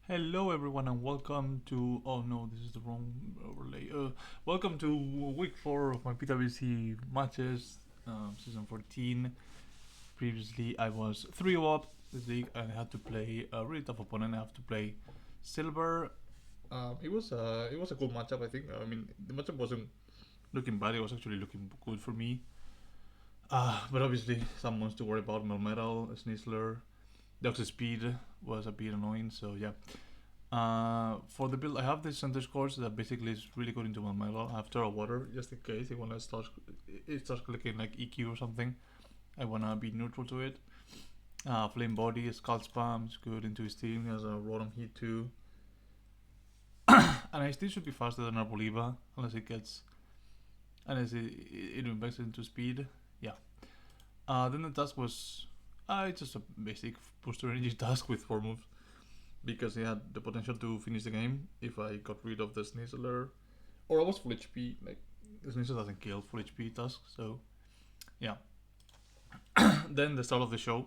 Hello everyone and welcome to oh no, this is the wrong overlay. Welcome to week 4 of my PWC matches, season 14. Previously I was 3 up this week and I had to play a really tough opponent. I have to play Silver. It was a cool matchup, I think. I mean, the matchup wasn't looking bad, it was actually looking good for me. But obviously someone's to worry about. Melmetal, Snizzler. The speed was a bit annoying, so yeah. For the build, I have this center course that basically is really good into my Milo. I have Terra Water just in case it starts clicking like EQ or something. I wanna be neutral to it. Flame Body, Skull Spam is good into his team. He has a Rotom Heat too. And I still should be faster than Arboliva unless it invests into speed. Yeah. Then the task was it's just a basic booster energy task with 4 moves because he had the potential to finish the game if I got rid of the Snizzler. Or I was full HP, like, the Snizzler doesn't kill full HP tasks, so yeah. Then the start of the show,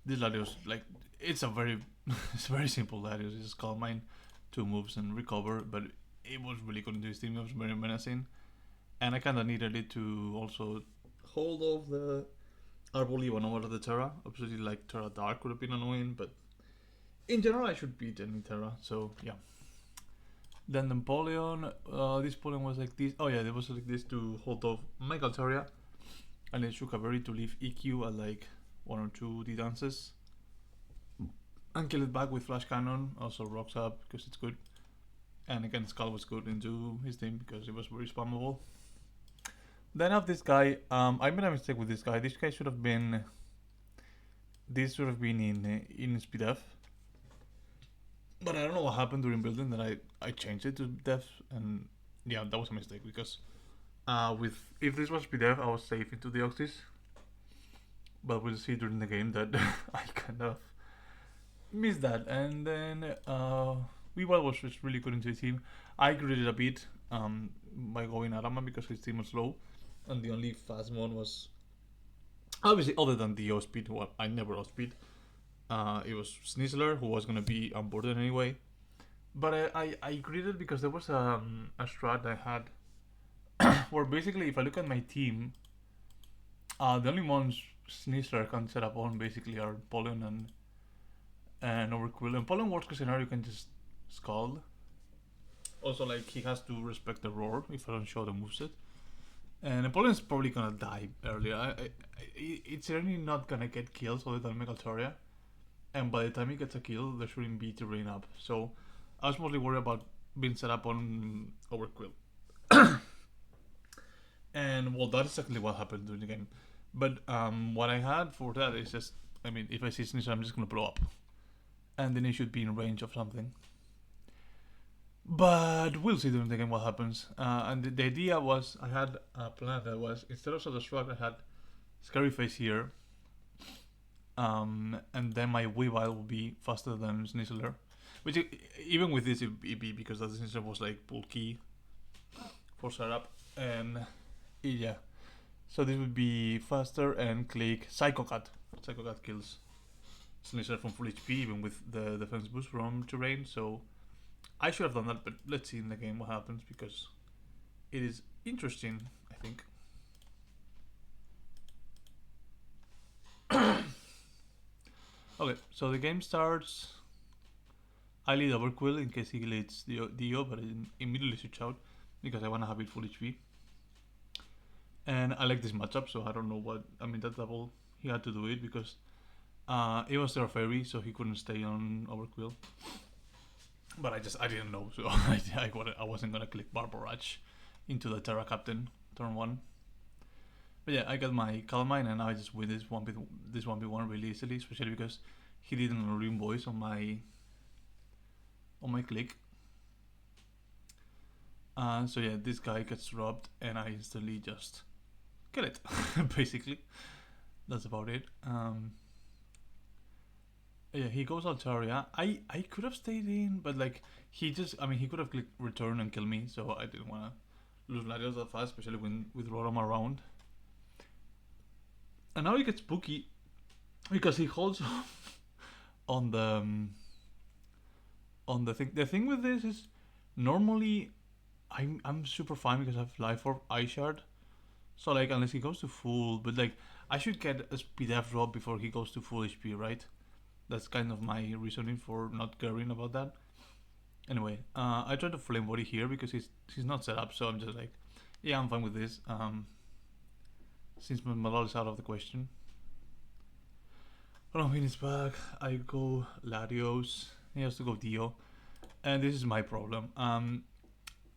this Latios, like, it's a very, it's very simple Latios, it's Calm Mind, 2 moves and recover, but it was really good into his team, it was very menacing. And I kinda needed it to also hold off the Arboliva over the Terra. Obviously, like, Terra Dark would have been annoying, but in general, I should beat any Terra, so yeah. Then the Napoleon, this Napoleon was like this. Oh yeah, there was like this to hold off Michael Terra, and then Shukaberry to leave EQ at like 1 or 2 D dances. And kill it back with Flash Cannon, also rocks up because it's good. And again, Skull was good into his team because it was very spammable. Then I have this guy, I made a mistake with this guy. This guy should have been, this should have been in speed F. But I don't know what happened during building that I changed it to def, and yeah, that was a mistake because with if this was PDF, I was safe into the Oxys. But we'll see during the game that I kind of missed that. And then Weewile was just really good into his team. I graded a bit by going Arama because his team was low, and the only fast one was obviously other than the O speed. Well, I never outspeed. It was Snizzler who was gonna be onboarded anyway. But I greeted because there was a strat I had where basically if I look at my team, the only ones Snizzler can set up on basically are Pollen and Overquill. And Pollen worst case scenario you can just Scald. Also, like, he has to respect the roar if I don't show the moveset. And Pollen's probably gonna die earlier. It's certainly not gonna get kills other than Megatoria. And by the time he gets a kill, there shouldn't be terrain up. So I was mostly worried about being set up on Overquill. And well, that's exactly what happened during the game. But what I had for that is just, I mean, if I see Sneasel, I'm just gonna blow up. And then he should be in range of something. But we'll see during the game what happens. And the idea was, I had a plan that was, instead of Self-Destruct, I had Scary Face here. And then my Weavile will be faster than Snizzler. Which, even with this, it'd be because the Snizzler was like bulky for setup. And yeah. So this would be faster and click Psycho Cut. Psycho Cut kills Snizzler from full HP, even with the defense boost from terrain. So I should have done that, but let's see in the game what happens because it is interesting, I think. Okay, so the game starts. I lead Overquill in case he leads Dio, but I immediately switch out because I want to have it full HP. And I like this matchup, so I don't know what. I mean, that double, he had to do it because it was their fairy, so he couldn't stay on Overquill. But I didn't know, so I wasn't gonna click Barbarage into the Terra Captain turn 1. But yeah, I got my Calmine and now I just win this 1v1 really easily, especially because he didn't Marine Voice on my click. So yeah, this guy gets robbed and I instantly just kill it, basically. That's about it. Yeah, he goes Altaria. I could have stayed in, but like he could have clicked return and kill me, so I didn't want to lose Latios that fast, especially with Rotom around. And now he gets spooky because he holds on the on the thing. The thing with this is normally I'm super fine because I have life orb eye shard. So like unless he goes to full, but like I should get a speed F drop before he goes to full HP, right? That's kind of my reasoning for not caring about that. Anyway, I tried to flame body here because he's not set up, so I'm just like, yeah, I'm fine with this. Since my Malal is out of the question. Robin is back. I go Larios. He has to go Dio, and this is my problem.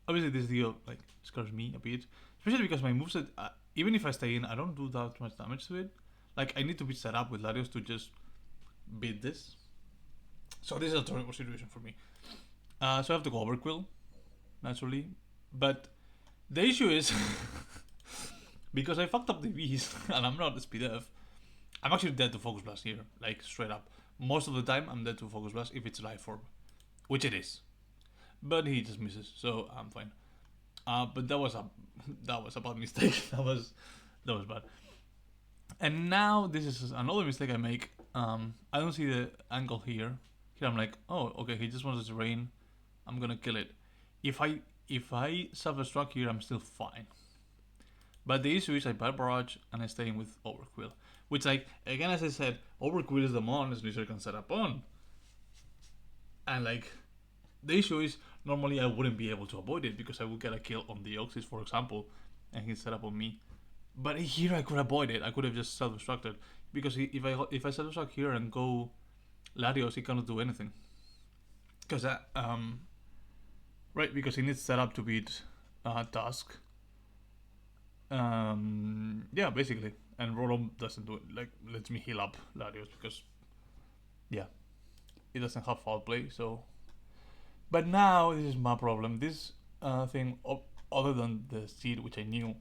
Obviously this Dio like scares me a bit, especially because my moveset, even if I stay in, I don't do that much damage to it. Like I need to be set up with Larios to just beat this. So this is a terrible situation for me. So I have to go Overquill, naturally. But the issue is, because I fucked up the Vs and I'm not a speed F, I'm actually dead to Focus Blast here, like straight up. Most of the time I'm dead to Focus Blast if it's Life Orb, which it is. But he just misses, so I'm fine. But that was a bad mistake. that was bad. And now this is another mistake I make. I don't see the angle here. Here I'm like, oh, okay, he just wants to rain. I'm gonna kill it. If I self-destruct here, I'm still fine. But the issue is I bad barrage and I stay in with Overquill. Which, like, again, as I said, Overquill is the mon this user can set up on. And like, the issue is normally I wouldn't be able to avoid it because I would get a kill on the Oxys, for example, and he's set up on me. But here I could avoid it. I could have just self-destructed because if I self-destruct here and go Larios, he cannot do anything. Because right, because he needs setup to beat Tusk. Yeah, basically. And Rolom doesn't do it. Like, lets me heal up Larios because, yeah, he doesn't have foul play. So, but now this is my problem. This thing, other than the seed, which I knew,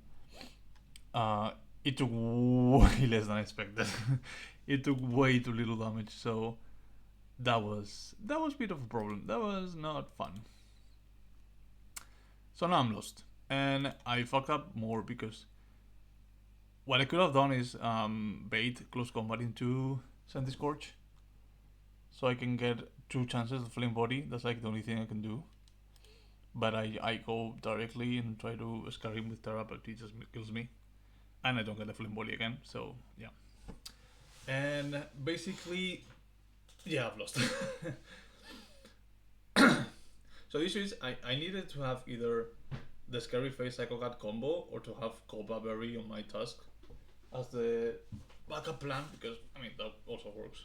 it took way less than I expected. It took way too little damage. So that was a bit of a problem. That was not fun. So now I'm lost, and I fucked up more because what I could have done is bait close combat into Sandy Scorch, so I can get 2 chances of flame body. That's like the only thing I can do. But I go directly and try to scare him with Terra, but he just kills me, and I don't get the flame body again. So yeah, and basically, yeah, I've lost. So the issue is I needed to have either the Scary Face Psycho Cat combo or to have Cobra Berry on my Tusk as the backup plan, because I mean that also works.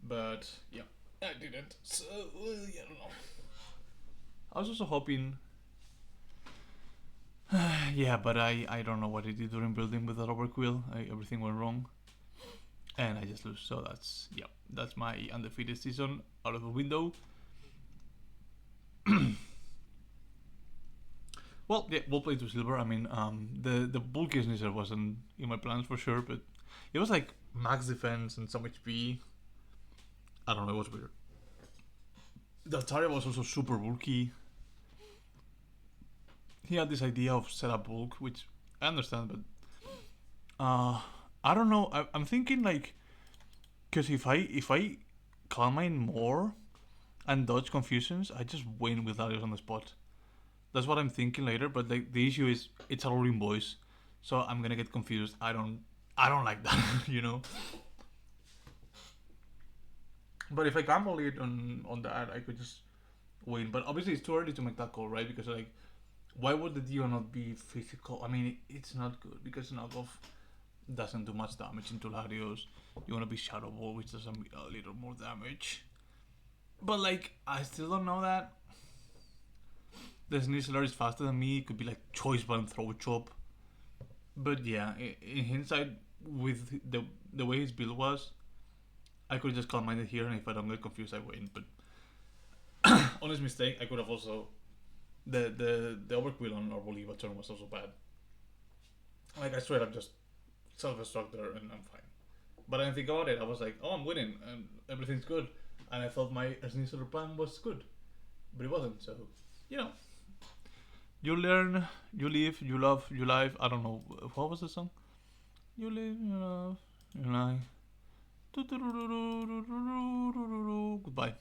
But yeah, I didn't. So yeah, I don't know. I was also hoping. Yeah, but I don't know what I did during building with that Overquill. Everything went wrong, and I just lose. So that's my undefeated season out of the window. Well, yeah, we'll play to silver. I mean, the bulky Sneasel wasn't in my plans for sure, but it was like max defense and some HP. I don't know, it was weird. The Altaria was also super bulky. He had this idea of setup bulk, which I understand, but I don't know. I'm thinking like, because if I calm mine more and dodge confusions, I just win with Darius on the spot. That's what I'm thinking later, but like the issue is it's all in voice, so I'm gonna get confused. I don't like that, you know. But if I gamble it on that, I could just win. But obviously it's too early to make that call, right? Because like, why would the Dio not be physical? I mean, it's not good because knockoff doesn't do much damage into Larios. You wanna be Shadow Ball, which does a little more damage. But like, I still don't know that. The Sneasler is faster than me. It could be like Choice Band, Throw Chop. But yeah, in hindsight, with the way his build was, I could just calm minded here, and if I don't get confused, I win. But honest mistake, I could have also the Overquill on Arboliva turn was also bad. Like I straight up just self-destruct there, and I'm fine. But I didn't think about it. I was like, oh, I'm winning, and everything's good, and I thought my Sneasler plan was good, but it wasn't. So you know. You learn, you live, you love, you live. I don't know. What was the song? You live, you love, you live. Goodbye.